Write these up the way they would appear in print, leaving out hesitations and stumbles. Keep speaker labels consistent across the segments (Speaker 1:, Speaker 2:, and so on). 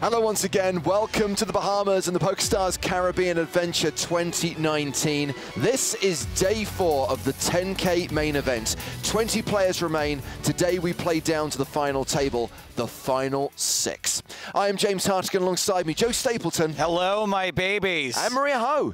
Speaker 1: Hello once again, welcome to the Bahamas and the PokerStars Caribbean Adventure 2019. This is day 4 of the 10K main event. 20 players remain. Today we play down to the final table, the final 6. I am James Hartigan, alongside me, Joe Stapleton.
Speaker 2: Hello, my babies.
Speaker 1: And Maria Ho.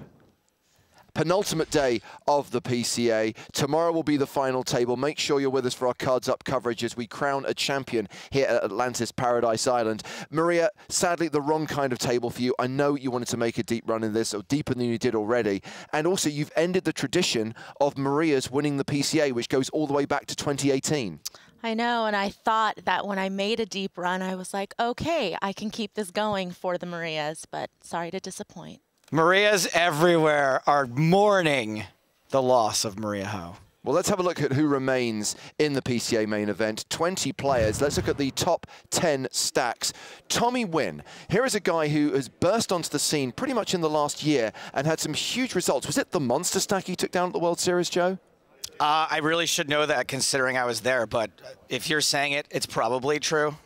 Speaker 1: Penultimate day of the PCA. Tomorrow will be the final table. Make sure you're with us for our Cards Up coverage as we crown a champion here at Atlantis, Paradise Island. Maria, sadly the wrong kind of table for you. I know you wanted to make a deep run in this, or deeper than you did already. And also you've ended the tradition of Maria's winning the PCA, which goes all the way back to 2018.
Speaker 3: I know, and I thought that when I made a deep run, I was like, okay, I can keep this going for the Marias, but sorry to disappoint.
Speaker 2: Marias everywhere are mourning the loss of Maria Ho.
Speaker 1: Well, let's have a look at who remains in the PCA main event. 20 players. Let's look at the top 10 stacks. Tommy Nguyen. Here is a guy who has burst onto the scene pretty much in the last year and had some huge results. Was it the monster stack he took down at the World Series, Joe?
Speaker 2: I really should know that considering I was there, but if you're saying it, it's probably true.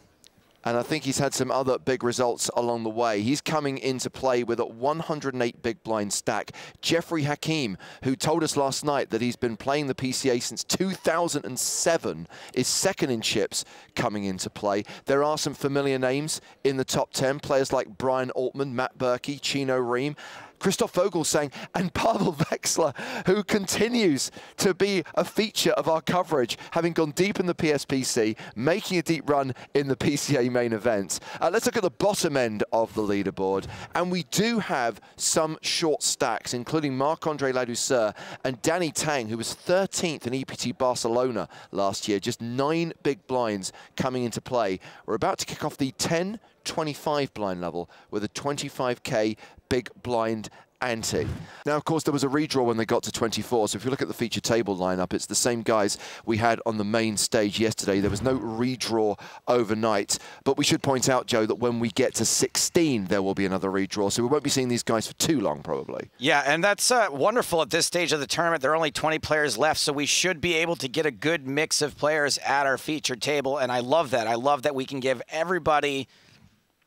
Speaker 1: And I think he's had some other big results along the way. He's coming into play with a 108 big blind stack. Jeffrey Hakeem, who told us last night that he's been playing the PCA since 2007, is second in chips coming into play. There are some familiar names in the top 10, players like Brian Altman, Matt Berkey, Chino, Rheem. Christoph Vogelsang and Pavel Vexler, who continues to be a feature of our coverage, having gone deep in the PSPC, making a deep run in the PCA main event. Let's look at the bottom end of the leaderboard. And we do have some short stacks, including Marc-Andre Ladouceur and Danny Tang, who was 13th in EPT Barcelona last year. Just 9 big blinds coming into play. We're about to kick off the 10-25 blind level with a 25K big blind ante. Now, of course, there was a redraw when they got to 24, so if you look at the feature table lineup, it's the same guys we had on the main stage yesterday. There was no redraw overnight, but we should point out, Joe, that when we get to 16, there will be another redraw, so we won't be seeing these guys for too long, probably.
Speaker 2: Yeah, and that's wonderful at this stage of the tournament. There are only 20 players left, so we should be able to get a good mix of players at our featured table, and I love that. I love that we can give everybody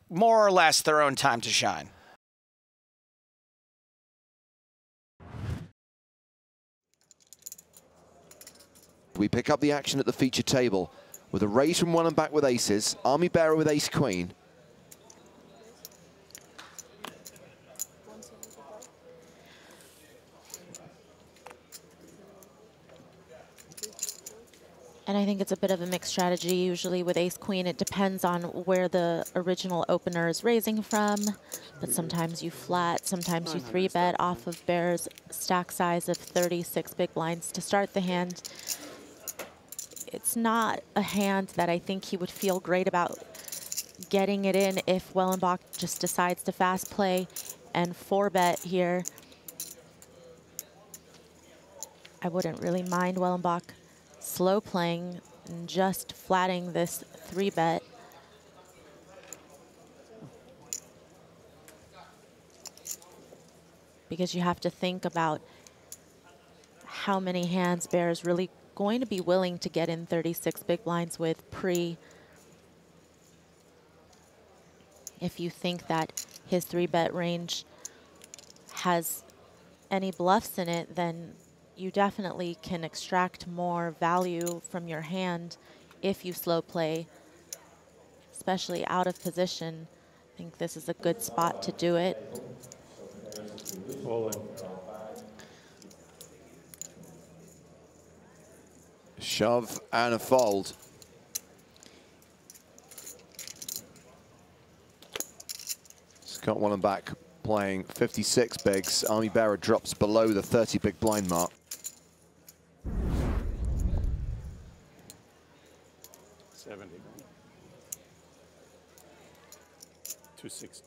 Speaker 2: more or less their own time to shine.
Speaker 1: We pick up the action at the feature table with a raise from one and back with aces, Army Bearer with ace queen.
Speaker 3: And I think it's a bit of a mixed strategy. Usually with ace-queen, it depends on where the original opener is raising from. But sometimes you flat, sometimes you 3-bet off of bear's stack size of 36 big blinds to start the hand. It's not a hand that I think he would feel great about getting it in if Wellenbach just decides to fast play and 4-bet here. I wouldn't really mind Wellenbach slow playing and just flatting this 3-bet. Because you have to think about how many hands bear is really going to be willing to get in 36 big blinds with pre. If you think that his 3-bet range has any bluffs in it, then you definitely can extract more value from your hand if you slow play, especially out of position. I think this is a good spot to do it.
Speaker 1: Shove and a fold. Scott Wellenbach playing 56 bigs. Army Bearer drops below the 30 big blind mark.
Speaker 4: $70. 260.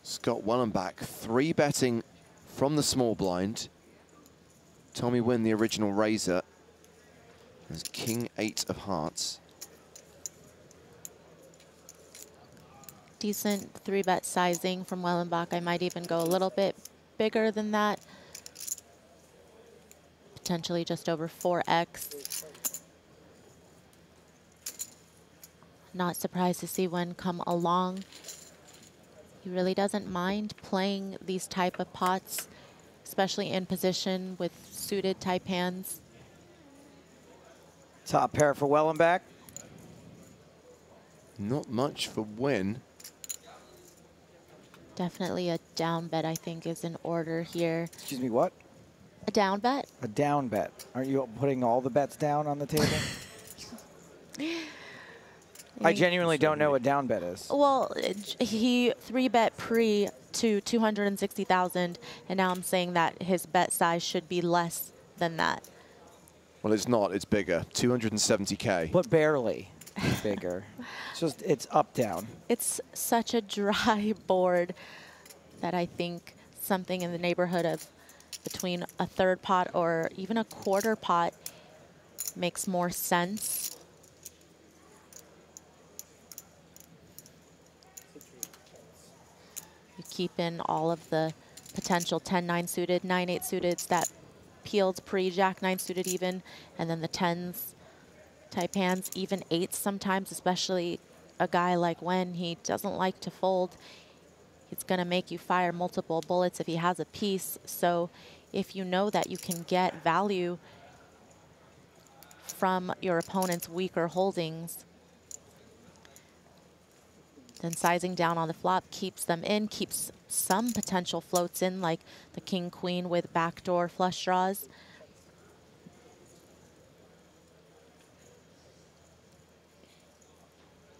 Speaker 1: Scott Wellenbach 3-betting from the small blind. Tommy Nguyen, the original raiser, has King 8 of hearts.
Speaker 3: Decent 3-bet sizing from Wellenbach. I might even go a little bit bigger than that. potentially just over 4x. Not surprised to see Nguyen come along. He really doesn't mind playing these type of pots, especially in position with suited type hands.
Speaker 2: Top pair for Wellenbach.
Speaker 1: Not much for Nguyen.
Speaker 3: Definitely a down bet, I think, is in order here.
Speaker 2: Excuse me, what?
Speaker 3: A down bet?
Speaker 2: A down bet. Aren't you putting all the bets down on the table? I genuinely don't know what down bet is.
Speaker 3: Well, he 3-bet pre to 260,000, and now I'm saying that his bet size should be less than that.
Speaker 1: Well, it's not. It's bigger. 270K.
Speaker 2: But barely bigger. It's just, it's up, down.
Speaker 3: It's such a dry board that I think something in the neighborhood of between a third pot or even a quarter pot makes more sense. You keep in all of the potential 10-9 suited, 9-8 suited that peeled pre, Jack-9 suited even, and then the 10s type hands, even 8s sometimes, especially a guy like Nguyen. He doesn't like to fold. It's going to make you fire multiple bullets if he has a piece. So if you know that you can get value from your opponent's weaker holdings, then sizing down on the flop keeps them in, keeps some potential floats in, like the king-queen with backdoor flush draws.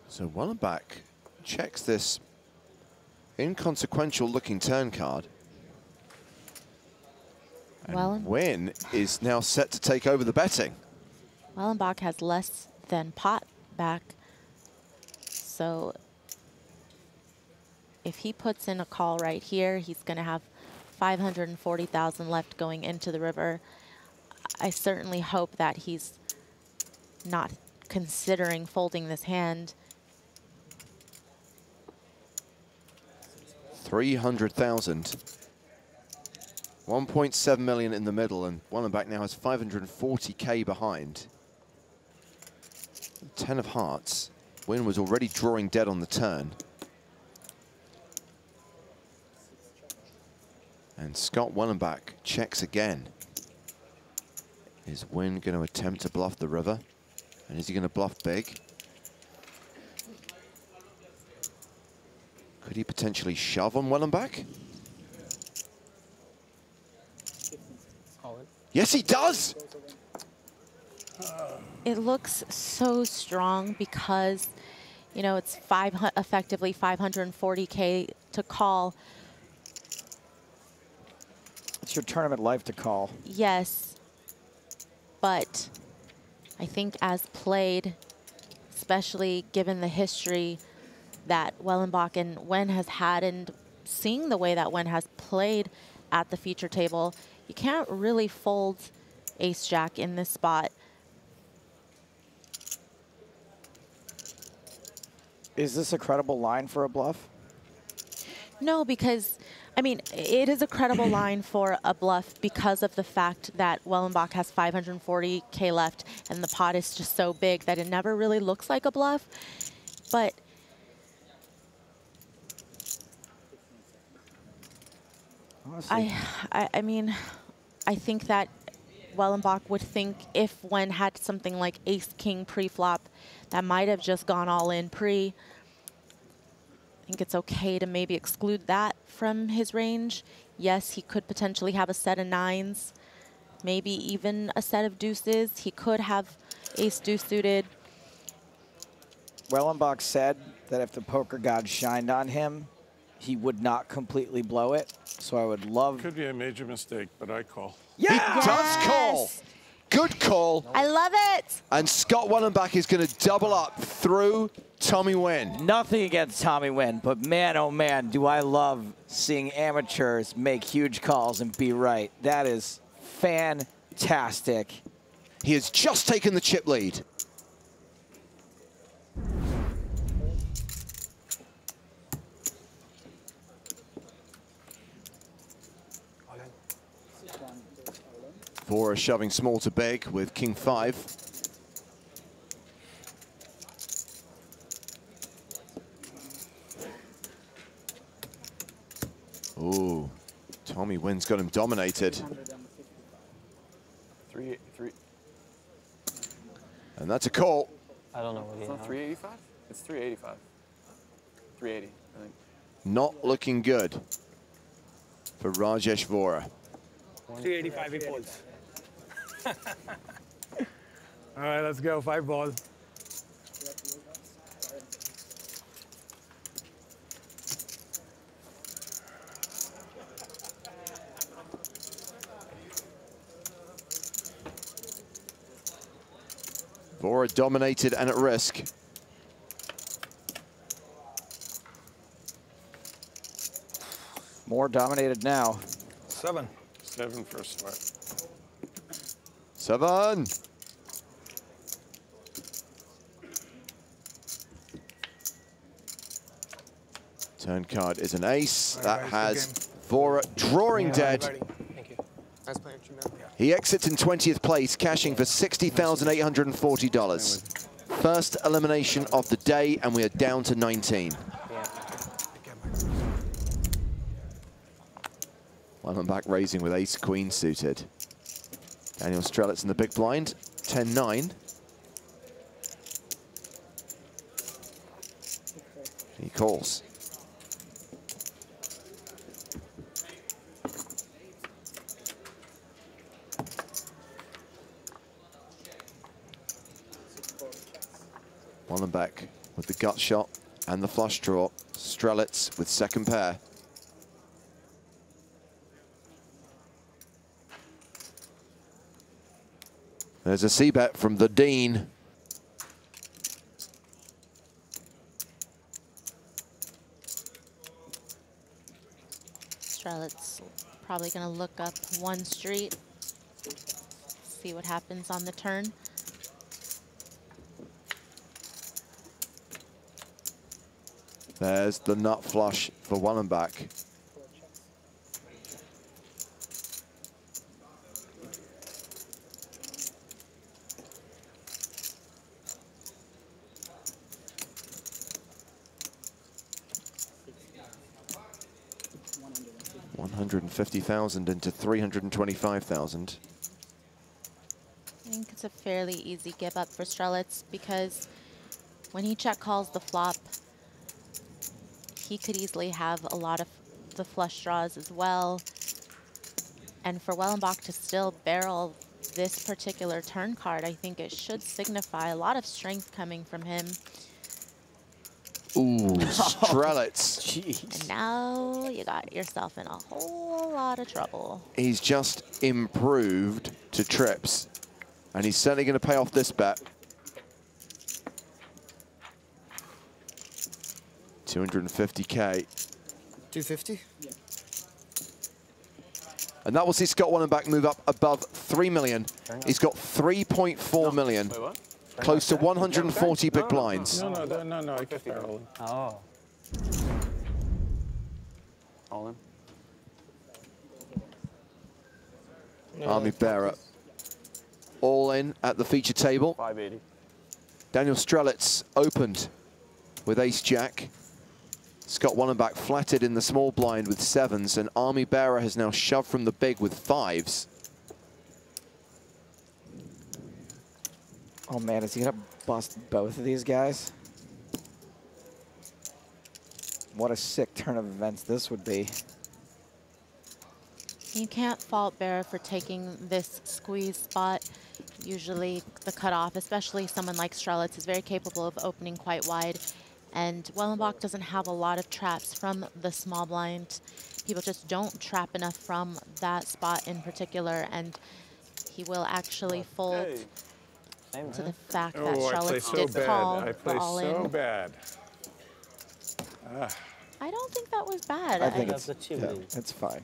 Speaker 1: So Wellenbach checks this inconsequential looking turn card. And Nguyen is now set to take over the betting.
Speaker 3: Wellenbach has less than pot back. So if he puts in a call right here, he's going to have 540,000 left going into the river. I certainly hope that he's not considering folding this hand.
Speaker 1: 300,000. 1.7 million in the middle, and Wellenbach now has 540K behind. 10 of hearts. Nguyen was already drawing dead on the turn. And Scott Wellenbach checks again. Is Nguyen going to attempt to bluff the river? And is he going to bluff big? Could he potentially shove on Wellenbach? Yes, he does!
Speaker 3: It looks so strong because, you know, it's effectively 540K to call.
Speaker 2: It's your tournament life to call.
Speaker 3: Yes, but I think as played, especially given the history that Wellenbach and Nguyen has had, and seeing the way that Nguyen has played at the feature table, you can't really fold ace-jack in this spot.
Speaker 2: Is this a credible line for a bluff?
Speaker 3: No, because, I mean, it is a credible line for a bluff because of the fact that Wellenbach has 540K left and the pot is just so big that it never really looks like a bluff. But I mean, I think that Wellenbach would think if Nguyen had something like ace-king pre-flop that might have just gone all in pre, I think it's okay to maybe exclude that from his range. Yes, he could potentially have a set of 9s, maybe even a set of deuces. He could have ace-deuce suited.
Speaker 2: Wellenbach said that if the poker god shined on him, he would not completely blow it. So I would love...
Speaker 4: Could be a major mistake, but I call.
Speaker 1: Yeah! He does call. Good call.
Speaker 3: I love it.
Speaker 1: And Scott Wellenbach is going to double up through Tommy Nguyen.
Speaker 2: Nothing against Tommy Nguyen, but man, oh man, do I love seeing amateurs make huge calls and be right. That is fantastic.
Speaker 1: He has just taken the chip lead. Vora shoving small to big with king 5. Ooh, Tommy Nguyen's got him dominated.
Speaker 5: 3.
Speaker 1: And that's a call.
Speaker 6: I don't know what
Speaker 5: It's not 385? It's 385. 380, I think.
Speaker 1: Not looking good for Rajesh Vora.
Speaker 6: 385 he folds. All right, let's go. 5 ball.
Speaker 1: Vora dominated and at risk.
Speaker 2: More dominated now.
Speaker 6: 7.
Speaker 4: 7 for a start.
Speaker 1: 7. Turn card is an ace. That has Vora drawing dead.
Speaker 6: Thank you. Nice playing, Chino.
Speaker 1: He exits in 20th place, cashing for $60,840. First elimination of the day, and we are down to 19. Wellenbach raising with ace-queen suited. Daniel Strelitz in the big blind, 10-9. He calls. Wellenbach with the gut shot and the flush draw. Strelitz with second pair. There's a c-bet from the Dean.
Speaker 3: Strelitz probably going to look up one street, see what happens on the turn.
Speaker 1: There's the nut flush for Wellenbach. $150,000 into $325,000.
Speaker 3: I think it's a fairly easy give up for Strelitz because when he check calls the flop, he could easily have a lot of the flush draws as well. And for Wellenbach to still barrel this particular turn card, I think it should signify a lot of strength coming from him.
Speaker 1: Ooh, Strelitz.
Speaker 2: Jeez.
Speaker 3: And now you got yourself in a whole lot of trouble.
Speaker 1: He's just improved to trips, and he's certainly going to pay off this bet. 250K.
Speaker 6: 250?
Speaker 5: Yeah.
Speaker 1: And that will see Scott Wellenbach move up above 3 million. He's got 3.4 million.
Speaker 5: Wait, what?
Speaker 1: Close to 140 big blinds.
Speaker 4: No, I keep barreling.
Speaker 6: Oh.
Speaker 5: All in?
Speaker 1: Army Bearer all in at the feature table.
Speaker 5: 580.
Speaker 1: Daniel Strelitz opened with ace-jack. Scott Wellenbach flatted in the small blind with 7s, and Army Bearer has now shoved from the big with 5s.
Speaker 2: Oh man, is he gonna bust both of these guys? What a sick turn of events this would be.
Speaker 3: You can't fault Bearer for taking this squeeze spot. Usually the cutoff, especially someone like Strelitz, is very capable of opening quite wide. And Wellenbach doesn't have a lot of traps from the small blind. People just don't trap enough from that spot in particular, and he will actually fold to the fact that
Speaker 4: Oh, I play
Speaker 3: Strelitz
Speaker 4: so
Speaker 3: did
Speaker 4: bad.
Speaker 3: call
Speaker 4: I
Speaker 3: the
Speaker 4: play
Speaker 3: all-in.
Speaker 4: so bad.
Speaker 3: I don't think that was bad.
Speaker 2: I think
Speaker 6: That's
Speaker 2: it's,
Speaker 6: the
Speaker 2: yeah, it's fine.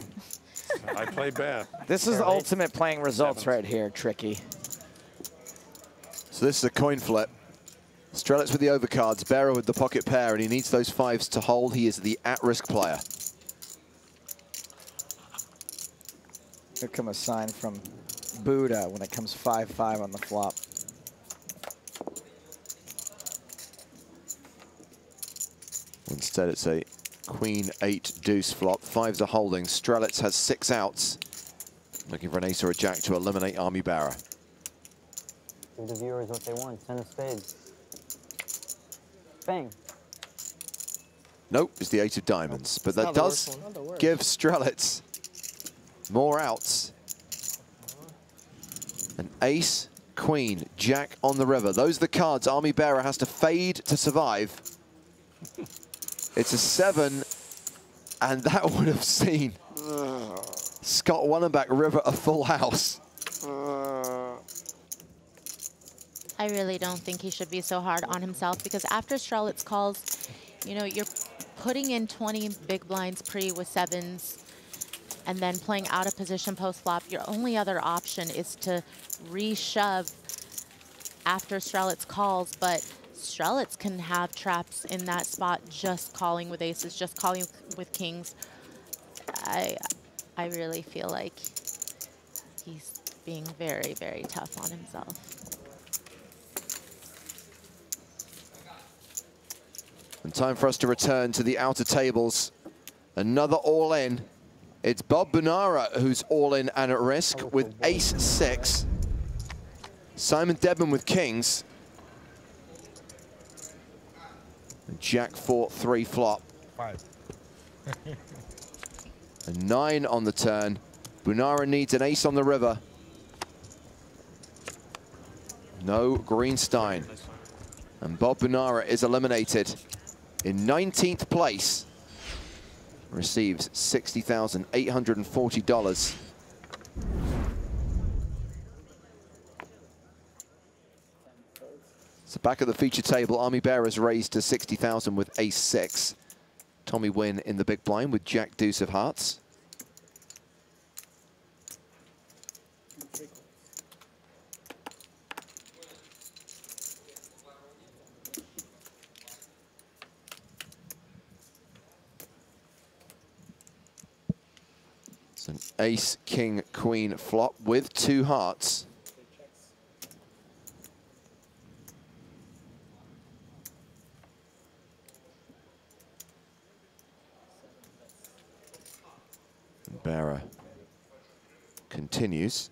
Speaker 4: I play bad.
Speaker 2: This is ultimate playing results right here, Tricky.
Speaker 1: So this is a coin flip. Strelitz with the overcards, Bearer with the pocket pair, and he needs those 5s to hold. He is the at-risk player.
Speaker 2: Here come a sign from Buddha when it comes 5-5 on the flop.
Speaker 1: Instead, it's a queen 8 deuce flop. 5s are holding. Strelitz has 6 outs. Looking for an ace or a jack to eliminate Army Bearer.
Speaker 7: Give the viewers what they want. 10 of spades. Bang.
Speaker 1: Nope, it's the 8 of diamonds. But that does give Strelitz more outs. An ace, queen, jack on the river. Those are the cards Army Bearer has to fade to survive. It's a 7, and that would have seen Scott Wellenbach river a full house.
Speaker 3: I really don't think he should be so hard on himself, because after Strelitz calls, you know, you're putting in 20 big blinds pre with 7s and then playing out of position post-flop. Your only other option is to re-shove after Strelitz calls, but Strelitz can have traps in that spot, just calling with aces, just calling with kings. I really feel like he's being very, very tough on himself.
Speaker 1: And time for us to return to the outer tables. Another all-in. It's Bob Bunara who's all-in and at risk with ace-6. Simon Debman with kings. And Jack-4-3 flop.
Speaker 6: 5.
Speaker 1: A 9 on the turn. Bunara needs an ace on the river. No Greenstein. And Bob Bunara is eliminated in 19th place. Receives $60,840. So back at the feature table, Army Bearers raised to 60,000 with ace-6. Tommy Nguyen in the big blind with Jack Deuce of hearts. It's an ace, king, queen flop with 2 hearts. Bearer continues.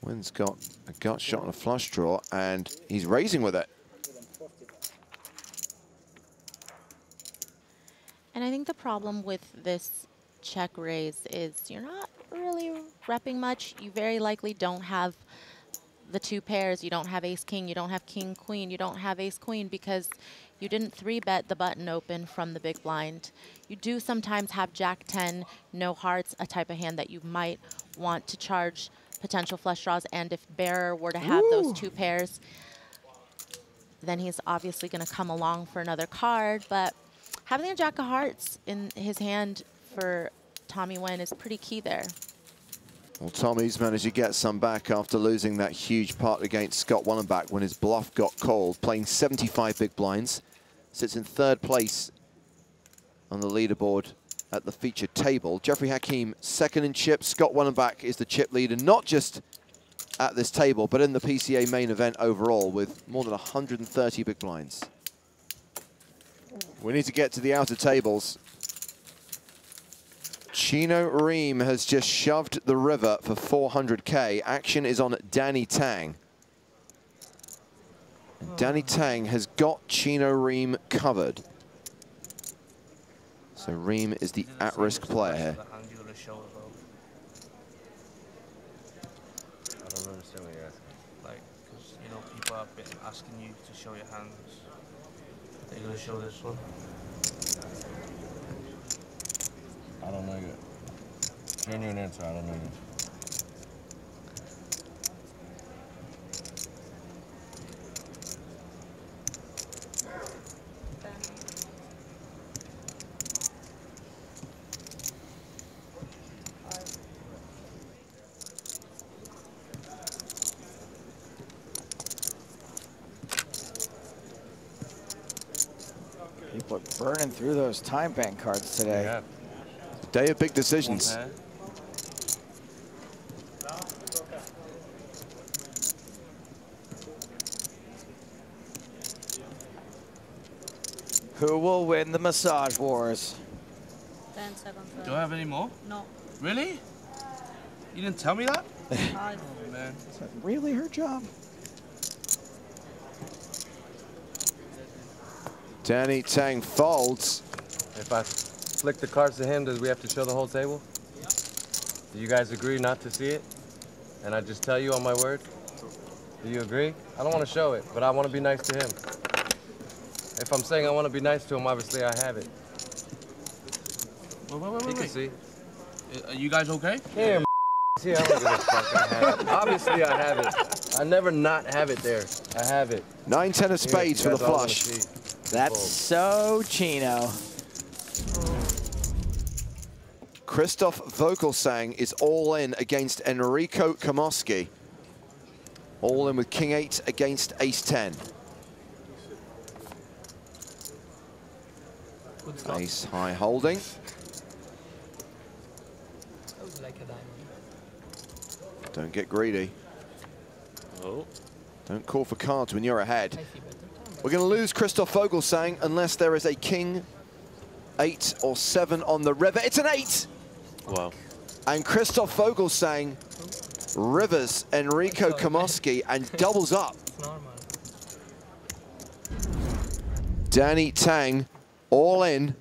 Speaker 1: Nguyen's got a gut shot and a flush draw, and he's raising with it.
Speaker 3: And I think the problem with this check raise is you're not really repping much. You very likely don't have the 2 pairs. You don't have ace-king, you don't have king-queen, you don't have ace-queen because you didn't 3-bet the button open from the big blind. You do sometimes have jack-10, no hearts, a type of hand that you might want to charge potential flush draws, and if Bearer were to have those 2 pairs, then he's obviously going to come along for another card, but having a jack of hearts in his hand for Tommy Nguyen is pretty key there.
Speaker 1: Well, Tommy's managed to get some back after losing that huge part against Scott Wellenbach when his bluff got called, playing 75 big blinds. Sits in 3rd place on the leaderboard at the featured table. Jeffrey Hakeem, 2nd in chips. Scott Wellenbach is the chip leader, not just at this table, but in the PCA main event overall with more than 130 big blinds. We need to get to the outer tables. Chino Rheem has just shoved the river for 400K. Action is on Danny Tang. And Danny Tang has got Chino Rheem covered. So Rheem is the at-risk player here.
Speaker 8: I don't understand what you're asking. Like, because, you know, people have been asking you to show your hands. Are you going to show this one?
Speaker 9: I don't know yet. Genuine answer, I don't know yet.
Speaker 2: burning through those time bank cards today.
Speaker 9: Yeah.
Speaker 1: Day of big decisions.
Speaker 2: Who will win the massage wars?
Speaker 8: 10 seconds left. Do I have any more? No. Really? You didn't tell me that? Oh, man.
Speaker 2: Is that really her job?
Speaker 1: Danny Tang folds.
Speaker 9: If I flick the cards to him, does we have to show the whole table? Do you guys agree not to see it? And I just tell you on my word? Do you agree? I don't want to show it, but I want to be nice to him. If I'm saying I want to be nice to him, obviously I have it.
Speaker 8: Wait.
Speaker 9: He can see.
Speaker 8: Are you guys okay?
Speaker 9: Here, see, I don't give a fuck. I have it. Obviously I have it. I never not have it there. I have it.
Speaker 1: 9-10 of spades for the flush.
Speaker 2: That's so Chino.
Speaker 1: Christoph Vogelsang is all in against Enrico Kamoski. All in with King 8 against Ace 10. Ace high holding. Don't get greedy.
Speaker 4: Oh.
Speaker 1: Don't call for cards when you're ahead. We're going to lose Christoph Vogelsang unless there is a King 8 or 7 on the river. It's an 8!
Speaker 4: Wow.
Speaker 1: And Christoph Vogelsang rivers Enrico Kamoski and doubles up. Danny Tang all in.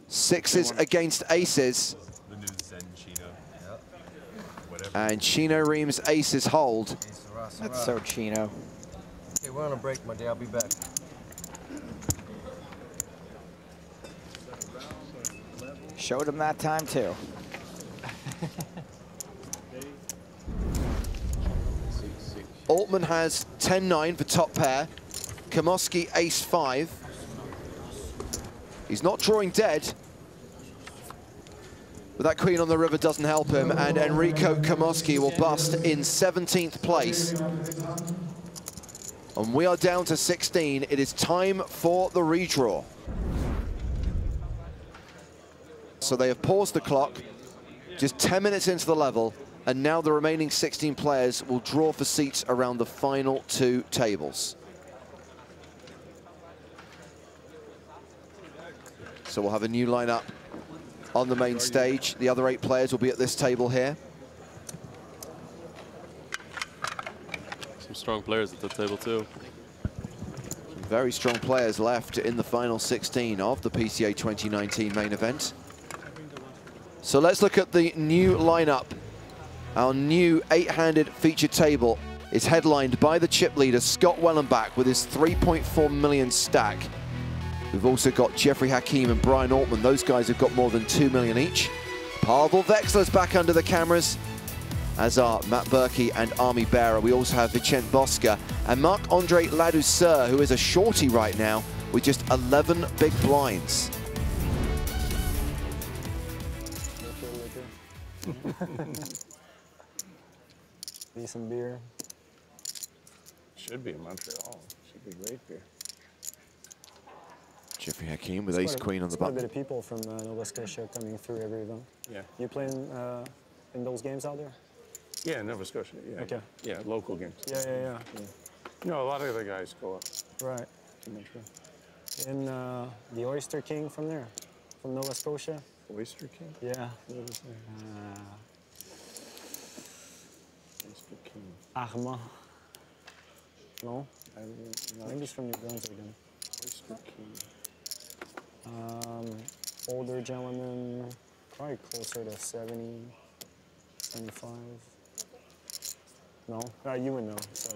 Speaker 1: Sixes against aces.
Speaker 10: The new Zen Chino.
Speaker 1: And Chino Rheem's aces hold.
Speaker 2: That's so Chino.
Speaker 9: Okay, we're on a break, my dear. I'll be back.
Speaker 2: Showed him that time too.
Speaker 1: Altman has 10-9 for top pair. Kamoski ace-5. He's not drawing dead. But that queen on the river doesn't help him, and Enrico Kamoski will bust in 17th place. And we are down to 16. It is time for the redraw. So they have paused the clock, just 10 minutes into the level, and now the remaining 16 players will draw for seats around the final 2 tables. So we'll have a new lineup on the main stage. The other 8 players will be at this table here.
Speaker 4: Some strong players at the table too.
Speaker 1: Some very strong players left in the final 16 of the PCA 2019 main event. So let's look at the new lineup. Our new 8-handed featured table is headlined by the chip leader, Scott Wellenbach, with his 3.4 million stack. We've also got Jeffrey Hakeem and Brian Altman. Those guys have got more than 2 million each. Pavel Vexler's back under the cameras, as are Matt Berkey and Army Bearer. We also have Vicent Bosca and Marc-Andre Ladouceur, who is a shorty right now with just 11 big blinds.
Speaker 6: Need some beer.
Speaker 4: Should be in Montreal. Should be great beer.
Speaker 1: Jeffrey Hakeem with ace queen on the button.
Speaker 6: Quite a bit of people from Nova Scotia coming through every event.
Speaker 4: Yeah.
Speaker 6: You playing in those games out there?
Speaker 4: Yeah, Nova Scotia. Yeah.
Speaker 6: Okay.
Speaker 4: Yeah, local games.
Speaker 6: Yeah.
Speaker 4: No, a lot of the guys go up.
Speaker 6: Right.
Speaker 4: To Montreal.
Speaker 6: And the Oyster King from there, from Nova Scotia.
Speaker 4: Oyster King?
Speaker 6: Yeah.
Speaker 4: What is that? Oyster King.
Speaker 6: Armand. No?
Speaker 4: I
Speaker 6: think he's from New Brunswick then.
Speaker 4: Oyster King.
Speaker 6: Older gentleman, probably closer to 70, 75. No? You would know, so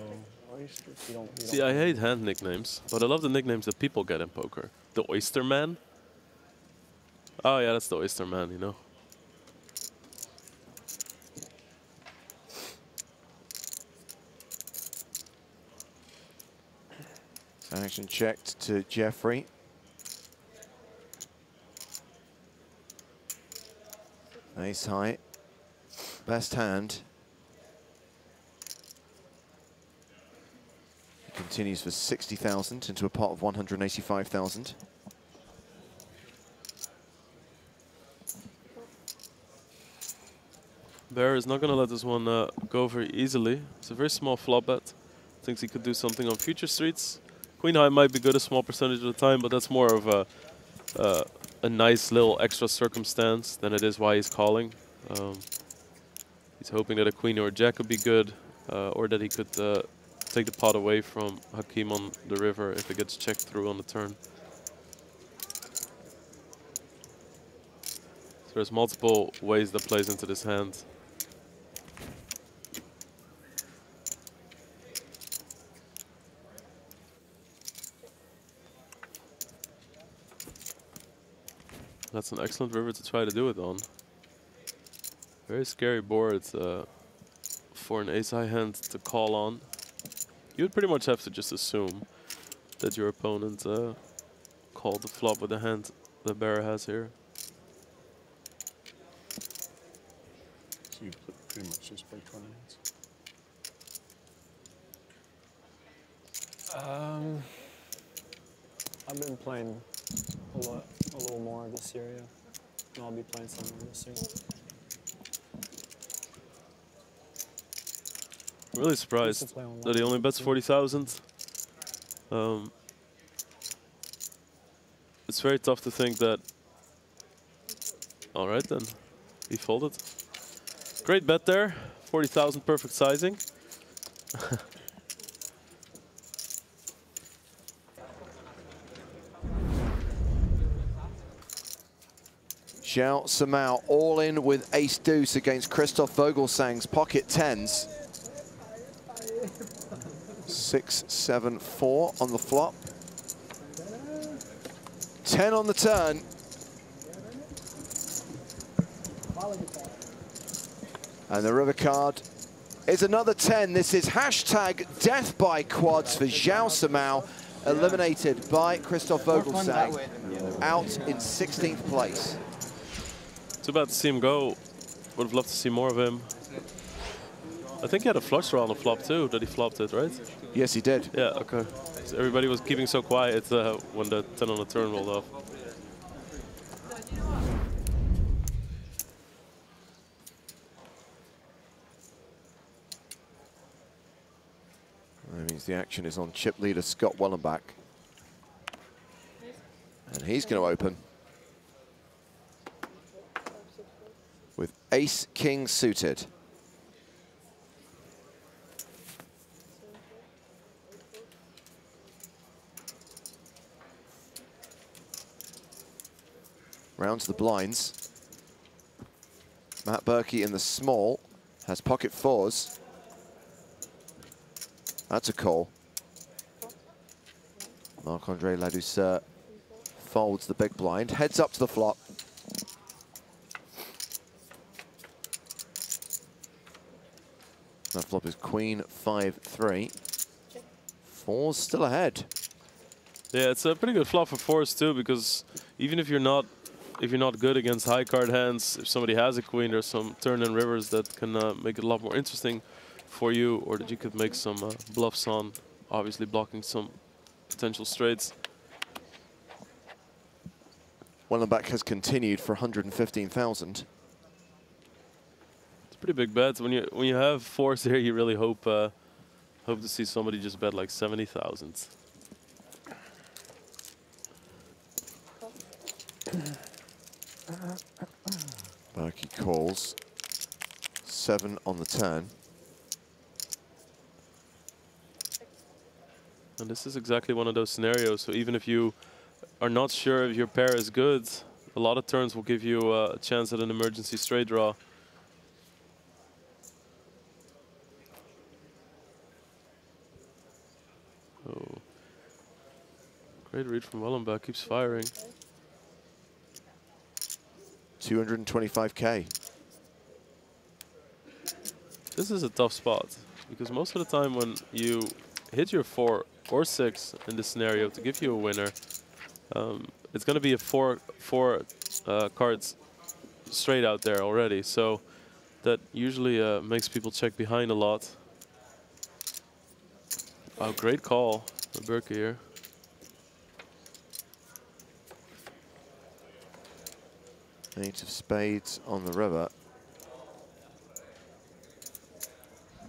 Speaker 6: you don't
Speaker 4: See, I hate hand nicknames, but I love the nicknames that people get in poker. The Oyster Man. Oh yeah, that's the Oyster Man, you know.
Speaker 1: Action checked to Jeffrey. Ace high. Best hand. He continues for 60,000 into a pot of 185,000.
Speaker 4: Bear is not going to let this one go very easily. It's a very small flop bet. Thinks he could do something on future streets. Queen high might be good a small percentage of the time, but that's more of a nice little extra circumstance than it is why he's calling. He's hoping that a queen or a jack could be good, or that he could take the pot away from Hakim on the river if it gets checked through on the turn. So there's multiple ways that plays into this hand. That's an excellent river to try to do it on. Very scary board for an ace-high hand to call on. You would pretty much have to just assume that your opponent called the flop with the hand the bear has here.
Speaker 10: So you pretty much just play 20 hands?
Speaker 6: I've been playing a little more this year, yeah. And I'll be playing some more this year.
Speaker 4: I'm really surprised that he only bets 40,000. It's very tough to think that. All right then, he folded. Great bet there, 40,000, perfect sizing.
Speaker 1: Zhao Samao all in with ace deuce against Christoph Vogelsang's pocket tens. 6, 7, 4 on the flop. 10 on the turn. And the river card is another 10. This is hashtag death by quads for Zhao Samao, eliminated by Christoph Vogelsang, out in 16th place.
Speaker 4: Too bad to see him go. Would have loved to see more of him. I think he had a flush draw on the flop too, that he flopped it, right?
Speaker 1: Yes, he did.
Speaker 4: Yeah, okay. So everybody was keeping so quiet when the 10 on the turn rolled off.
Speaker 1: That means the action is on chip leader Scott Wellenbach. And he's going to open with ace-king suited. Round to the blinds. Matt Berkey in the small has pocket fours. That's a call. Marc-Andre Ladouceur folds the big blind, heads up to the flop. That flop is queen 5-3. Fours still ahead.
Speaker 4: Yeah, it's a pretty good flop for fours too, because even if you're not good against high card hands, if somebody has a queen, there's some turn and rivers that can make it a lot more interesting for you, or that you could make some bluffs on, obviously blocking some potential straights.
Speaker 1: Wellenbach has continued for 115,000.
Speaker 4: It's a pretty big bet. When you have fours here, you really hope to see somebody just bet like 70,000.
Speaker 1: Berkey calls. 7 on the turn.
Speaker 4: And this is exactly one of those scenarios. So even if you are not sure if your pair is good, a lot of turns will give you a chance at an emergency straight draw. Oh. Great read from Wellenbach, keeps firing.
Speaker 1: 225K.
Speaker 4: This is a tough spot, because most of the time when you hit your 4 or 6 in this scenario to give you a winner, it's going to be a four cards straight out there already. So that usually makes people check behind a lot. Oh, great call, Berkey here.
Speaker 1: Eight of spades on the river.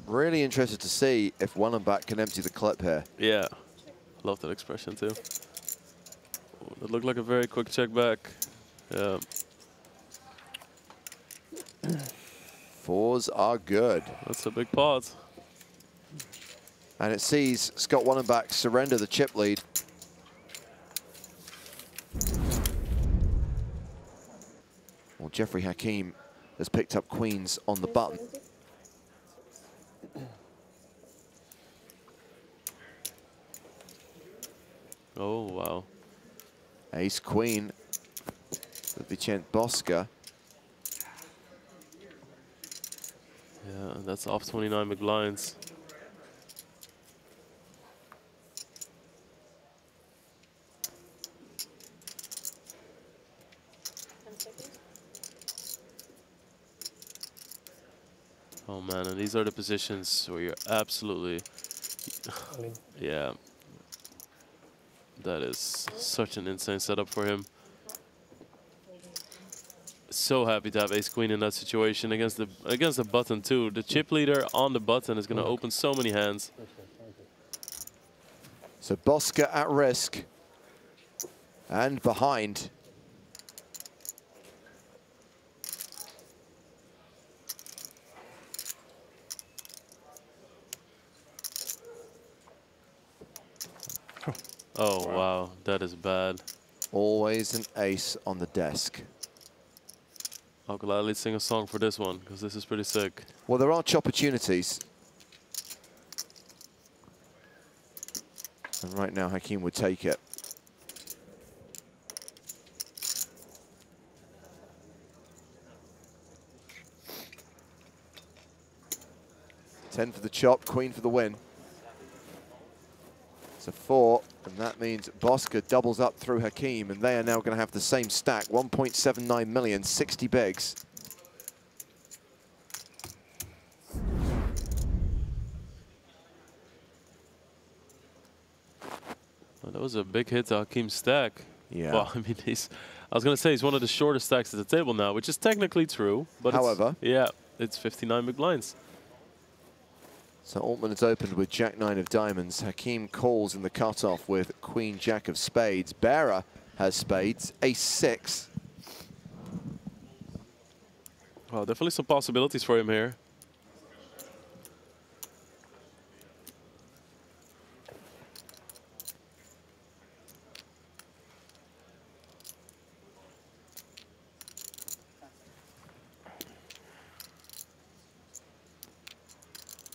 Speaker 1: Really interested to see if Wellenbach can empty the clip here.
Speaker 4: Yeah, love that expression too. Oh, that looked like a very quick check back. Yeah.
Speaker 1: Fours are good.
Speaker 4: That's a big pot.
Speaker 1: And it sees Scott Wellenbach surrender the chip lead. Well, Jeffrey Hakeem has picked up queens on the button.
Speaker 4: Oh, wow.
Speaker 1: Ace queen with Vicente Bosca.
Speaker 4: Yeah, and that's off 29 big blinds. Oh man, and these are the positions where you're absolutely, yeah. That is such an insane setup for him. So happy to have ace queen in that situation against the button too. The chip leader on the button is going to open so many hands.
Speaker 1: So Bosca at risk and behind.
Speaker 4: Oh wow, that is bad.
Speaker 1: Always an ace on the desk.
Speaker 4: I'll gladly sing a song for this one, because this is pretty sick.
Speaker 1: Well, there are opportunities. And right now, Hakeem would take it. Ten for the chop, queen for the win. It's a 4, and that means Bosca doubles up through Hakeem, and they are now going to have the same stack, 1.79 million, 60 bigs.
Speaker 4: Well, that was a big hit to Hakeem's stack.
Speaker 1: Yeah.
Speaker 4: Well, I mean, I was going to say he's one of the shortest stacks at the table now, which is technically true. But
Speaker 1: however,
Speaker 4: yeah, it's 59 big blinds.
Speaker 1: So Altman has opened with Jack-9 of diamonds. Hakeem calls in the cutoff with Queen-Jack of spades. Bearer has spades, ace-6.
Speaker 4: Well, definitely some possibilities for him here.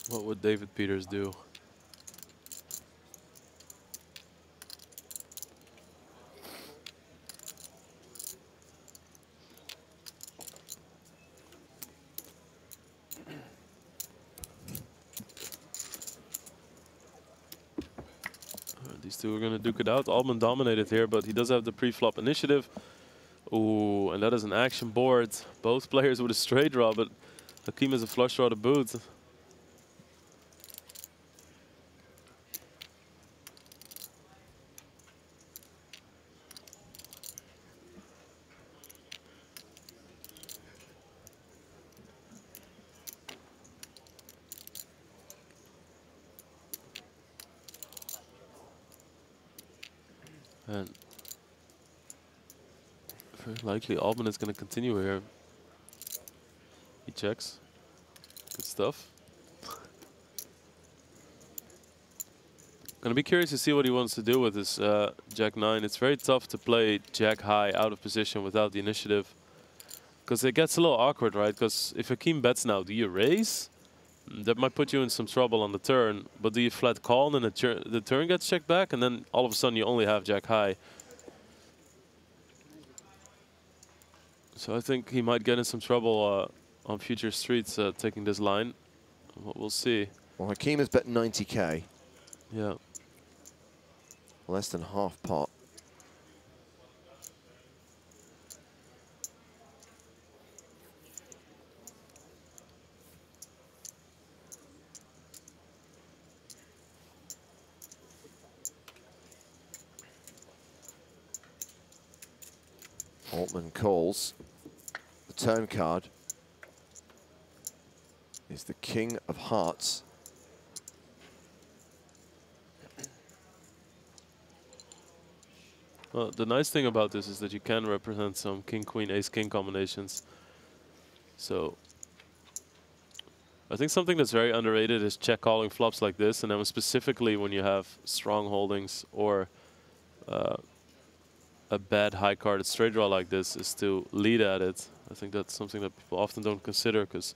Speaker 4: What would David Peters do? These two are going to duke it out. Altman dominated here, but he does have the pre-flop initiative. Ooh, and that is an action board. Both players with a straight draw, but Hakeem has a flush draw to boot. And very likely Altman is going to continue here. He checks. Good stuff. Going to be curious to see what he wants to do with this Jack-9. It's very tough to play Jack-high out of position without the initiative. Because it gets a little awkward, right? Because if Hakeem bets now, do you raise? That might put you in some trouble on the turn, but do you flat call and then the turn gets checked back, and then all of a sudden you only have Jack high? So I think he might get in some trouble on future streets taking this line. We'll see.
Speaker 1: Well, Hakeem has bet 90K.
Speaker 4: Yeah.
Speaker 1: Less than half pot. Altman calls the turn card. is the king of hearts.
Speaker 4: Well, the nice thing about this is that you can represent some king, queen, ace, king combinations. So I think something that's very underrated is check calling flops like this, and then specifically when you have strong holdings or a bad high carded straight draw like this, is to lead at it. I think that's something that people often don't consider because,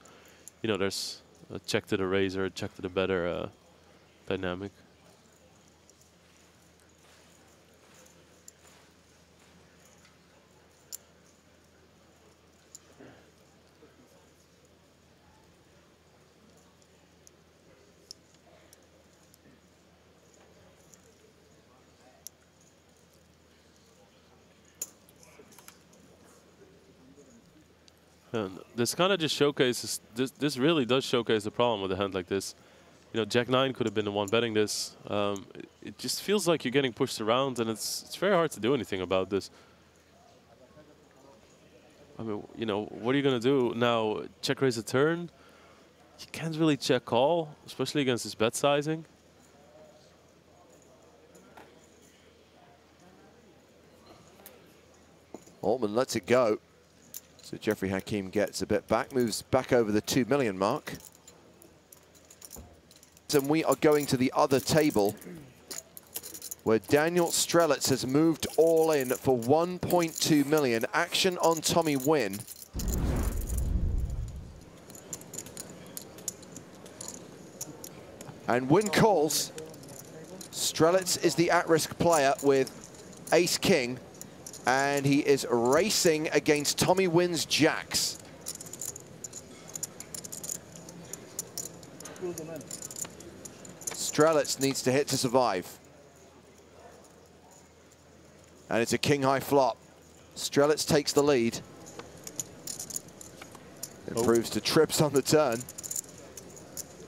Speaker 4: you know, there's a check to the razor, a check to the better dynamic. And this kind of just showcases, this really does showcase the problem with a hand like this. You know, Jack-9 could have been the one betting this. It just feels like you're getting pushed around, and it's very hard to do anything about this. I mean, you know, what are you going to do now? Check raise a turn? You can't really check call, especially against his bet sizing.
Speaker 1: Altman lets it go. So Jeffrey Hakeem gets a bit back, moves back over the 2 million mark. And we are going to the other table where Daniel Strelitz has moved all in for 1.2 million. Action on Tommy Nguyen. And Nguyen calls. Strelitz is the at-risk player with ace-king. And he is racing against Tommy Nguyen's jacks. Strelitz needs to hit to survive. And it's a king-high flop. Strelitz takes the lead. Improves to trips on the turn.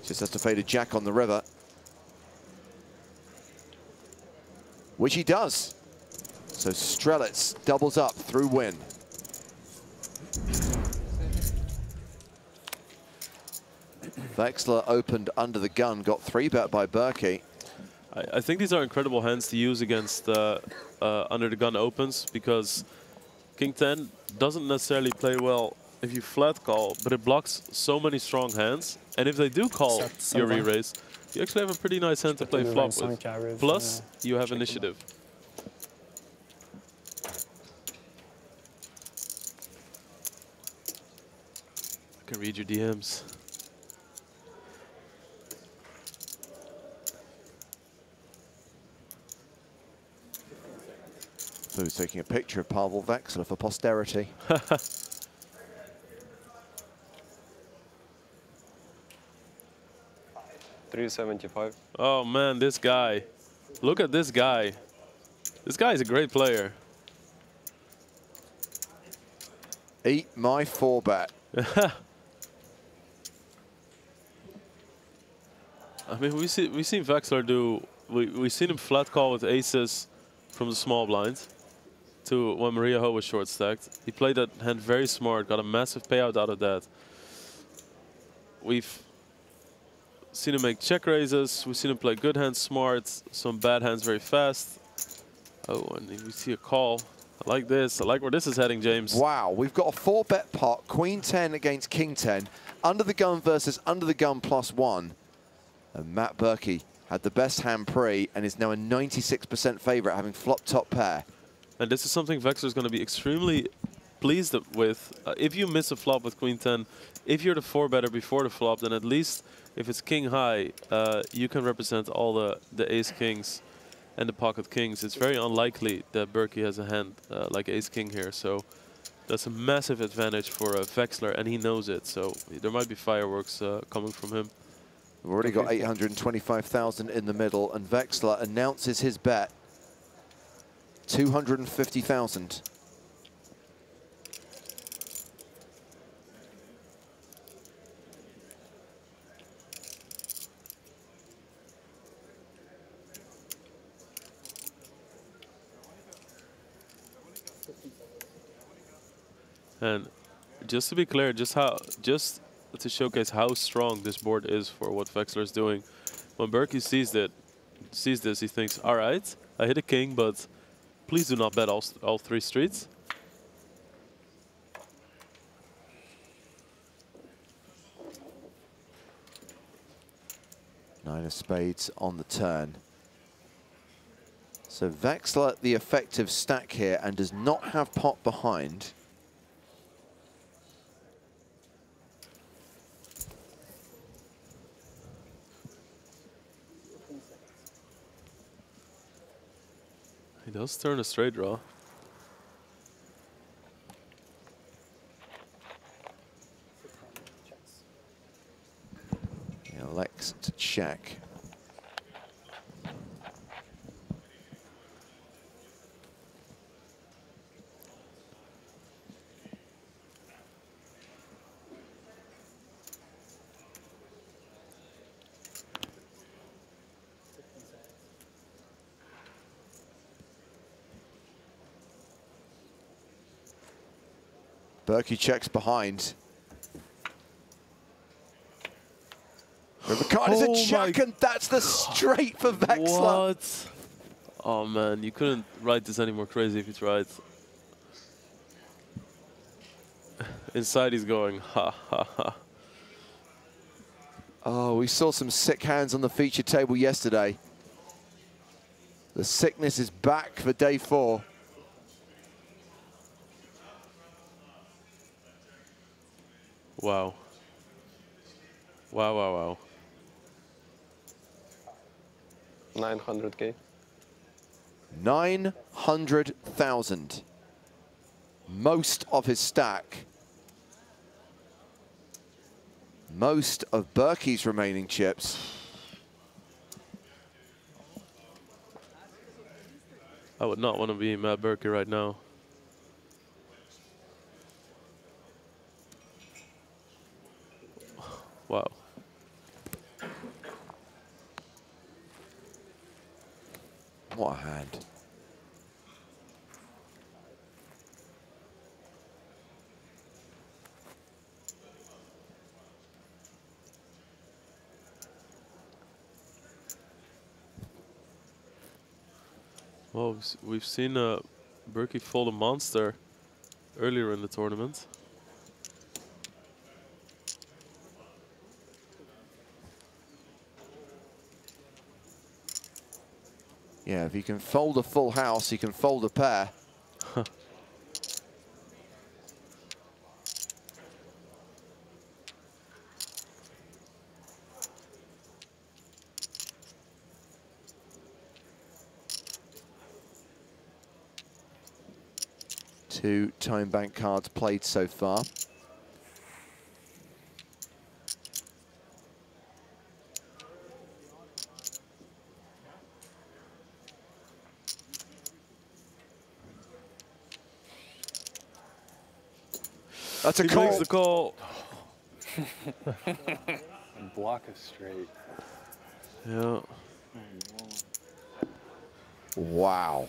Speaker 1: Just has to fade a jack on the river. Which he does. So Strelitz doubles up through Nguyen. Vexler opened under the gun, got 3-bet by Berkey.
Speaker 4: I think these are incredible hands to use against under the gun opens, because King 10 doesn't necessarily play well if you flat call, but it blocks so many strong hands. And if they do call your re-raise, you actually have a pretty nice hand to play flop with. Plus, you have initiative. I can read your DMs.
Speaker 1: So he's taking a picture of Pavel Vexler for posterity.
Speaker 6: $375.
Speaker 4: Oh man, this guy. Look at this guy. This guy is a great player.
Speaker 1: Eat my 4-bet.
Speaker 4: I mean, we've seen Vexler do. We've seen him flat call with aces from the small blind to when Maria Ho was short stacked. He played that hand very smart, got a massive payout out of that. We've seen him make check raises. We've seen him play good hands smart, some bad hands very fast. Oh, and we see a call. I like this. I like where this is heading, James.
Speaker 1: Wow, we've got a 4-bet pot, Queen 10 against King 10, under the gun versus under the gun +1. And Matt Berkey had the best hand pre and is now a 96% favorite, having flop top pair.
Speaker 4: And this is something Vexler is going to be extremely pleased with. If you miss a flop with Queen 10, if you're the 4-better before the flop, then at least if it's king high, you can represent all the ace kings and the pocket kings. It's very unlikely that Berkey has a hand like ace king here. So that's a massive advantage for Vexler, and he knows it. So there might be fireworks coming from him.
Speaker 1: We've already got 825,000 in the middle, and Vexler announces his bet. 250,000.
Speaker 4: And just to be clear, just to showcase how strong this board is for what Vexler is doing. When Berkey sees this, he thinks, all right, I hit a king, but please do not bet all 3 streets.
Speaker 1: Nine of spades on the turn. So Vexler, the effective stack here, and does not have pot behind.
Speaker 4: He does turn a straight draw.
Speaker 1: He elects to check. Berkey checks behind. River card is a check, and that's the straight for Vexler.
Speaker 4: What? Oh man, you couldn't write this any more crazy if you tried. Inside he's going, ha ha ha.
Speaker 1: Oh, we saw some sick hands on the feature table yesterday. The sickness is back for day 4.
Speaker 4: Wow. Wow, wow, wow.
Speaker 5: 900K.
Speaker 1: 900,000. Most of his stack. Most of Berkey's remaining chips.
Speaker 4: I would not want to be Matt Berkey right now. Wow.
Speaker 1: What a hand.
Speaker 4: Well, we've seen Berkey fold a monster earlier in the tournament.
Speaker 1: Yeah, if he can fold a full house, he can fold a pair. Two time bank cards played so far. That's a call.
Speaker 4: He makes the call.
Speaker 5: Block a straight.
Speaker 4: Yeah.
Speaker 1: Wow.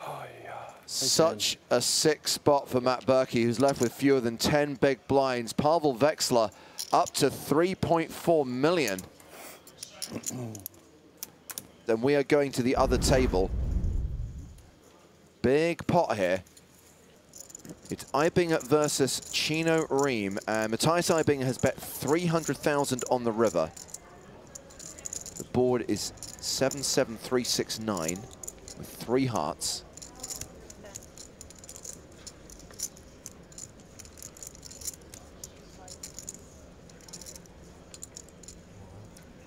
Speaker 5: Oh, yeah.
Speaker 1: Such a sick spot for Matt Berkey, who's left with fewer than 10 big blinds. Pavel Vexler up to 3.4 million. Then we are going to the other table. Big pot here. It's Eibinger versus Chino Rheem. Matthias Eibinger has bet 300,000 on the river. The board is 77369 with 3 hearts.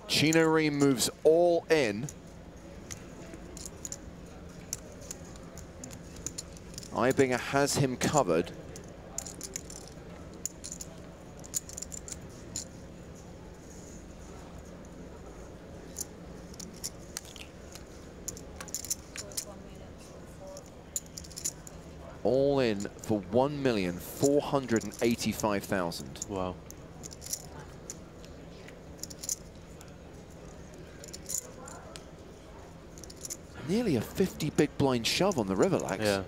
Speaker 1: Chino Rheem moves all in. Eibinger has him covered. All in for 1,485,000.
Speaker 4: Wow.
Speaker 1: Nearly a 50 big blind shove on the river, Lax.
Speaker 4: Yeah.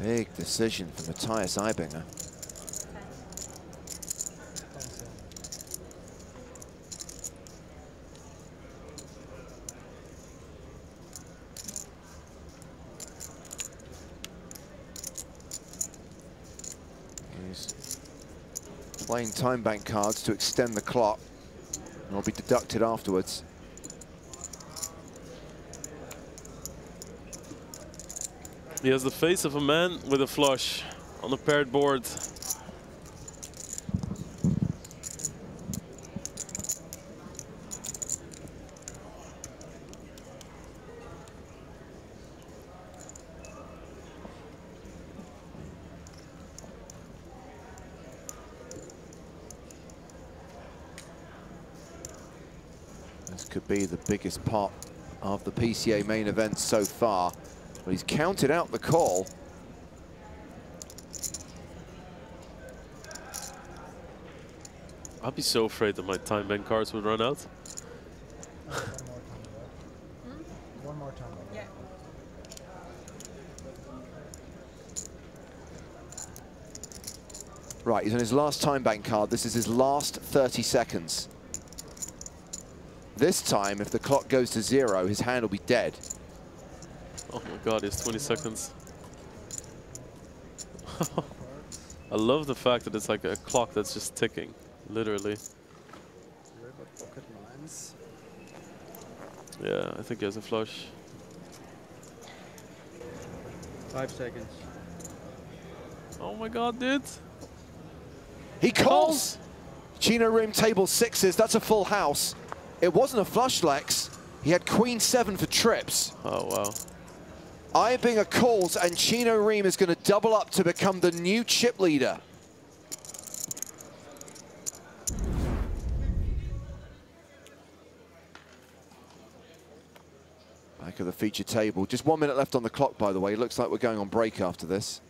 Speaker 1: Big decision for Matthias Eibinger. He's playing time bank cards to extend the clock, and will be deducted afterwards.
Speaker 4: He has the face of a man with a flush on a paired board.
Speaker 1: This could be the biggest pot of the PCA main event so far. But he's counted out the call.
Speaker 4: I'd be so afraid that my time bank cards would run out.
Speaker 11: One more time. Yeah.
Speaker 1: Right, he's on his last time bank card. This is his last 30 seconds. This time, if the clock goes to 0, his hand will be dead.
Speaker 4: Oh my god, it's 20 seconds. I love the fact that it's like a clock that's just ticking, literally. Yeah, I think he has a flush.
Speaker 11: 5 seconds.
Speaker 4: Oh my god, dude.
Speaker 1: He calls! Chino Rheem table 6s, that's a full house. It wasn't a flush, Lex. He had Queen 7 for trips.
Speaker 4: Oh, wow.
Speaker 1: Eibinger calls, and Chino Rheem is going to double up to become the new chip leader. Back of the feature table. Just 1 minute left on the clock, by the way. Looks like we're going on break after this.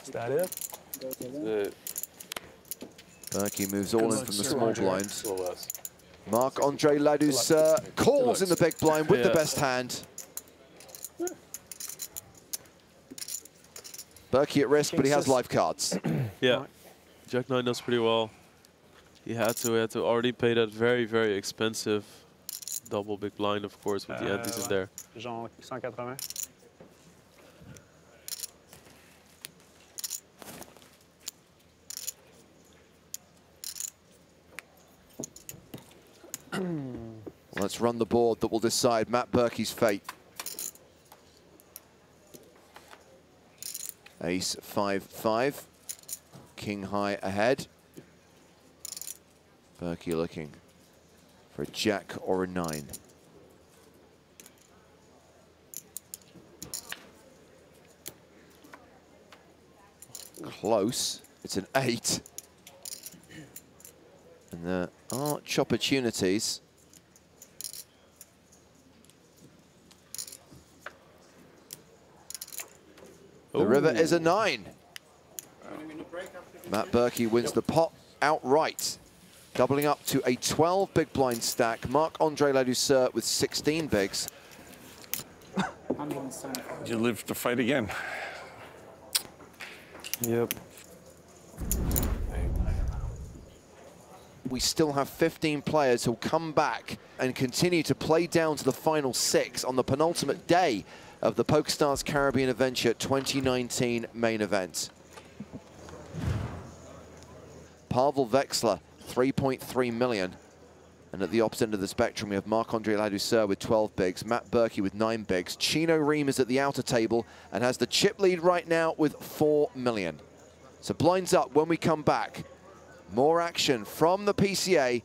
Speaker 6: Is that it?
Speaker 1: Berkey moves all in from the small blind. Marc-Andre Ladouceur calls in the big blind with the best hand. Berkey at risk, but he has live cards.
Speaker 4: Yeah, Jack-9 does pretty well. He had to already pay that very, very expensive double big blind, of course, with the antes in there.
Speaker 6: Genre 180.
Speaker 1: Let's run the board that will decide Matt Berkey's fate. Ace 5-5, king high ahead. Berkey looking for a jack or a 9. Close, it's an 8. And there are opportunities. The river is a 9. Matt Berkey wins the pot outright, doubling up to a 12 big blind stack. Marc-Andre Ladouceur with 16 bigs.
Speaker 10: You live to fight again.
Speaker 6: Yep.
Speaker 1: We still have 15 players who'll come back and continue to play down to the final 6 on the penultimate day of the PokerStars Caribbean Adventure 2019 main event. Pavel Vexler, 3.3 million. And at the opposite end of the spectrum, we have Marc-Andre Ladouceur with 12 bigs, Matt Berkey with 9 bigs. Chino Rheem is at the outer table and has the chip lead right now with 4 million. So blinds up when we come back. More action from the PCA